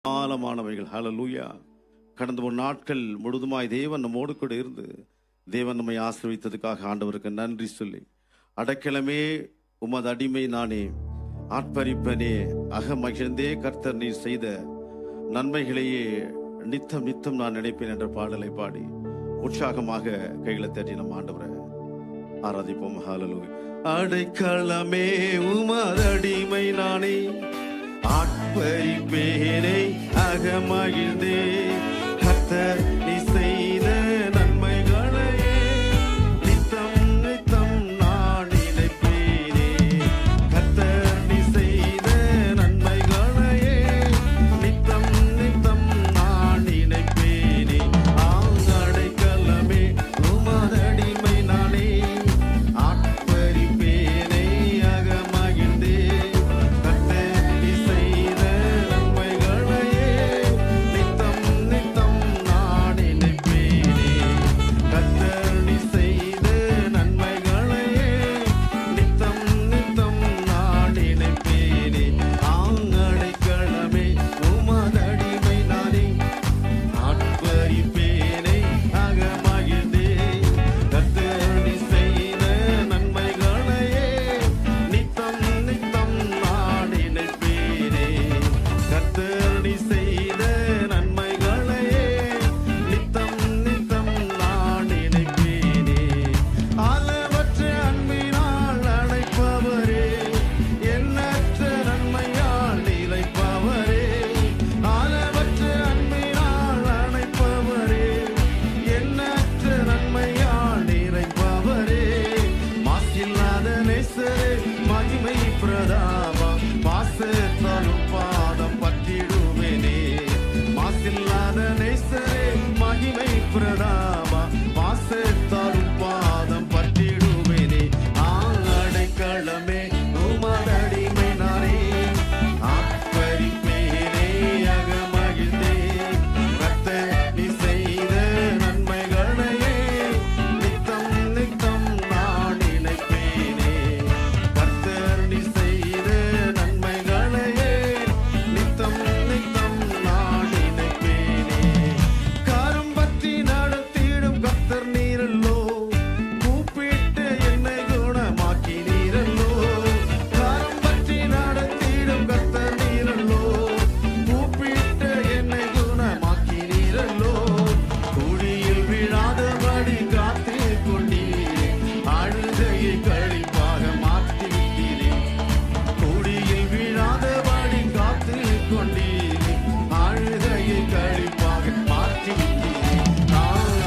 ஆழமானவைகள். ஹல்லேலூயா. கடந்த ஒரு நாட்கள் முழுதுமாய் தேவன் நம்மோடு கூட இருந்து தேவன் நம்மை ஆசீர்வதித்ததுக்காக ஆண்டவருக்கு நன்றி சொல்லி, அடைக்கலமே உமது அடிமை நானே, ஆட்பரிப்பனே அகமகிழ்ந்தே கர்த்தர் நீர் செய்த நன்மைகளையே நித்தம் நித்தம் நான் நினைப்பேன் என்ற பாடலை பாடி உற்சாகமாக கைகளை தட்டி நம் ஆண்டவரை ஆராதிப்போம். ஹல்லேலூயா. அடைக்கலமே உமது அடிமை நானே, ஆட்பரிப்பேனே அகமகிழ்ந்தே கர்த்தர் நீ செய்த நன்மைகளையே நித்தம் நித்தம் நான் நினைப்பேனே. கர்த்தர் நீ செய்த நன்மைகளையே நித்தம் நித்தம் நான் நினைப்பேனே. அடைக்கலமே உமது அடிமை நானே, ஆட்பரிப்பேனே அகமகிழ்ந்தே கர்த்தர் நீ செய்த நன்மைகளையே நித்தம் நித்தம் நான் நினைப்பேனே. கர்த்தர் நீ செய்த நன்மைகளையே நித்தம் நித்தம் நான் நினைப்பேனே. அடைக்கலமே உமது அடிமை நானே, ஆட்பரிப்பேனே அகமகிழ்ந்தே கர்த்தர் நீ செய்த நன்மைகளையே நித்தம் நித்தம் நான் நினைப்பேனே. கர்த்தர் நீ செய்த நன்மைகளையே நித்தம் நித்தம் நான் நினைப்பேனே. அளவற்ற அன்பினால் அழைப்பவரே, எண்ணற்ற நன்மையால் நிலைப்பவரே. அளவற்ற அன்பினால் அழைப்பவரே, எண்ணற்ற நன்மையால் நிறைப்பவரே. மாசில்லாத நேசரே மகிமை பிரதாபம், பாசத்தாலும் பாதம் பற்றிடுவேனே. மாசில்லாத நேசரே மகிமை பிரதாபம், பாசத்தாலும் பாதம் பற்றிடுவேனே. அடைக்கலமே உமது அடிமை நானே, ஆட்பரிப்பேனே அகமகிழ்ந்தே கர்த்தர் நீ செய்த நன்மைகளையே நித்தம் நித்தம் நான் நினைப்பேனே. கர்த்தர் நீ செய்த நன்மைகளையே நித்தம் நித்தம் நான் நினைப்பேனே. கரும்பற்றி நடத்திடும் கர்த்தர் நீரல்லோ, கூப்பிட்டு என்னை குணமாக்கி நீரல்லோ. கரும்பற்றி நடத்திடும் கர்த்தர் நீரல்லோ, கூப்பிட்டு என்னை குணமாக்கி நீரல்லோ. குழியில் விழாதபடி காத்து கொண்டீரே, அழுதையை கழிப்பாக மாற்றிவிட்டீரே. குழியில் விழாதபடி காத்து கொண்டீரே, அழுதையை கழிப்பாக மாற்றிவிட்டீரே.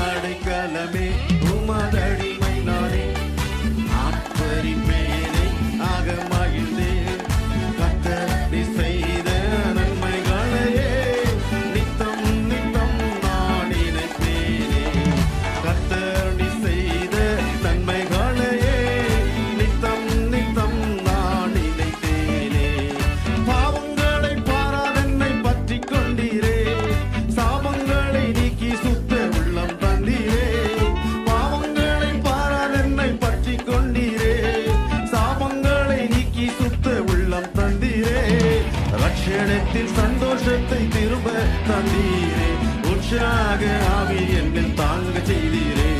அடைக்கலமே உமது அடிமை நானே, ஆட்பரிப்பேனே அகமகிழ்ந்தே கர்த்தர் நீ செய்த நன்மைகளையே நித்தம் நித்தம் நான் நினைப்பேனே. கர்த்தர் நீ செய்த நன்மைகளையே நித்தம் நித்தம் நான் நினைத்தேனே. பாவங்களை பாராதென்னை பற்றிக் கொண்டீரே, சாபங்களை நீக்கி சுத்த உள்ளம் தந்தீரே. பாவங்களை பாராதென்னை பற்றிக் கொண்டீரே, சாபங்களை நீக்கி சுத்த உள்ளம் தந்தீரே. ரட்சணத்தில் சந்தோஷத்தை திரும்ப தந்தீரே, உற்சாக ஆவி என்னில் தாங்க செய்தீரே.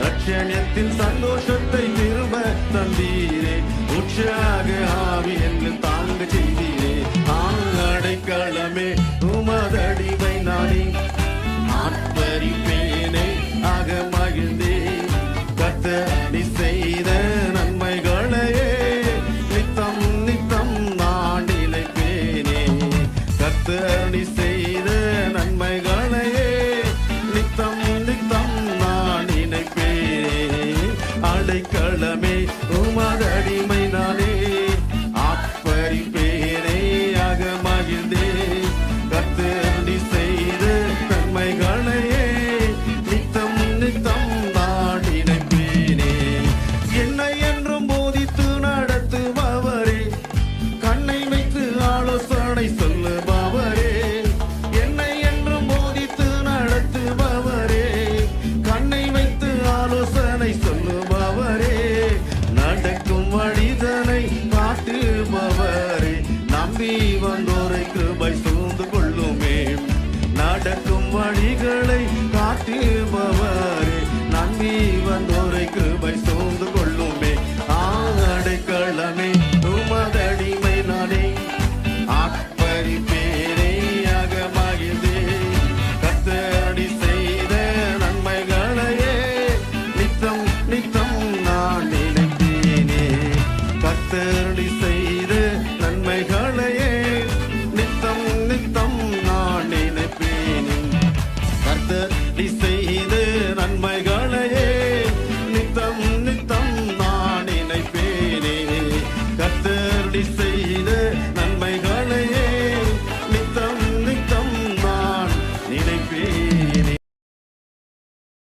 ரட்சணத்தில் சந்தோஷத்தை திரும்ப தந்தீரே, உற்சாக ஆவி என்னில் தாங்க செய்தீரே.